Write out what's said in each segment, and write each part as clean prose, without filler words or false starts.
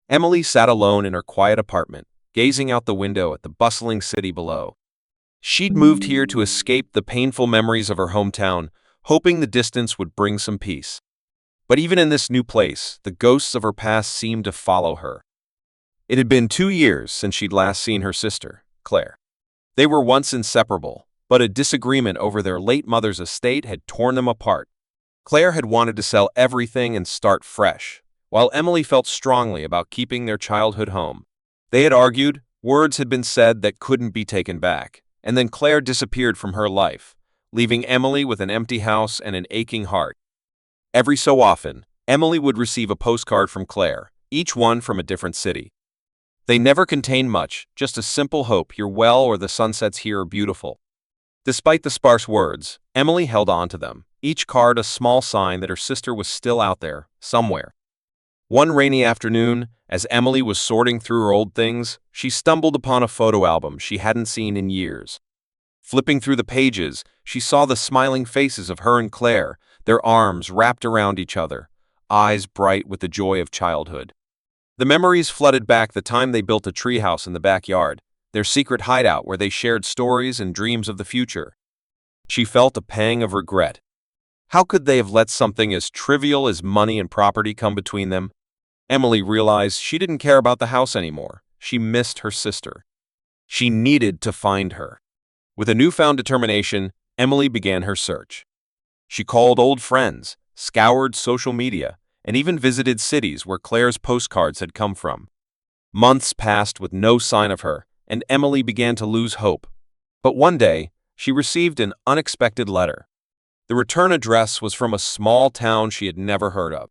Emily sat alone in her quiet apartment, gazing out the window at the bustling city below. She'd moved here to escape the painful memories of her hometown, hoping the distance would bring some peace. But even in this new place, the ghosts of her past seemed to follow her. It had been 2 years since she'd last seen her sister, Claire. They were once inseparable, but a disagreement over their late mother's estate had torn them apart. Claire had wanted to sell everything and start fresh, while Emily felt strongly about keeping their childhood home. They had argued, words had been said that couldn't be taken back, and then Claire disappeared from her life, leaving Emily with an empty house and an aching heart. Every so often, Emily would receive a postcard from Claire, each one from a different city. They never contained much, just a simple hope you're well or the sunsets here are beautiful. Despite the sparse words, Emily held on to them, each card a small sign that her sister was still out there, somewhere. One rainy afternoon, as Emily was sorting through her old things, she stumbled upon a photo album she hadn't seen in years. Flipping through the pages, she saw the smiling faces of her and Claire, their arms wrapped around each other, eyes bright with the joy of childhood. The memories flooded back the time they built a treehouse in the backyard, their secret hideout where they shared stories and dreams of the future. She felt a pang of regret. How could they have let something as trivial as money and property come between them? Emily realized she didn't care about the house anymore. She missed her sister. She needed to find her. With a newfound determination, Emily began her search. She called old friends, scoured social media, and even visited cities where Claire's postcards had come from. Months passed with no sign of her, and Emily began to lose hope. But one day, she received an unexpected letter. The return address was from a small town she had never heard of.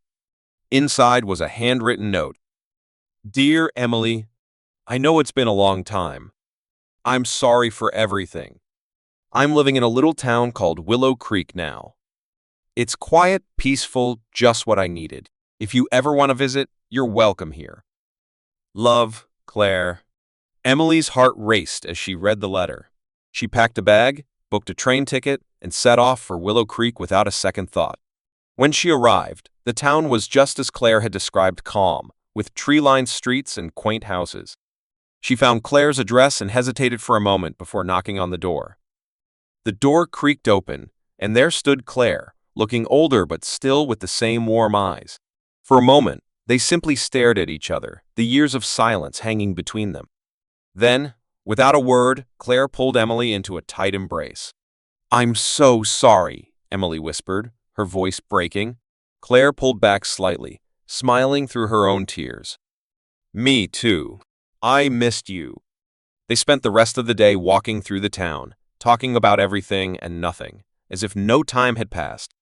Inside was a handwritten note. "Dear Emily, I know it's been a long time. I'm sorry for everything. I'm living in a little town called Willow Creek now. It's quiet, peaceful, just what I needed. If you ever want to visit, you're welcome here. Love, Claire." Emily's heart raced as she read the letter. She packed a bag, booked a train ticket, and set off for Willow Creek without a second thought. When she arrived, the town was just as Claire had described, calm, with tree-lined streets and quaint houses. She found Claire's address and hesitated for a moment before knocking on the door. The door creaked open, and there stood Claire, looking older but still with the same warm eyes. For a moment, they simply stared at each other, the years of silence hanging between them. Then, without a word, Claire pulled Emily into a tight embrace. "I'm so sorry," Emily whispered, her voice breaking. Claire pulled back slightly, smiling through her own tears. "Me too. I missed you." They spent the rest of the day walking through the town, talking about everything and nothing, as if no time had passed.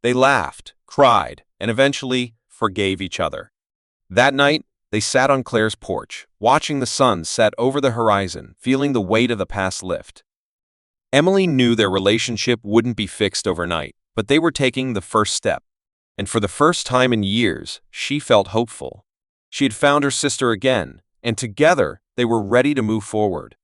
They laughed, cried, and eventually forgave each other. That night, they sat on Claire's porch, watching the sun set over the horizon, feeling the weight of the past lift. Emily knew their relationship wouldn't be fixed overnight, but they were taking the first step. And for the first time in years, she felt hopeful. She had found her sister again, and together they were ready to move forward.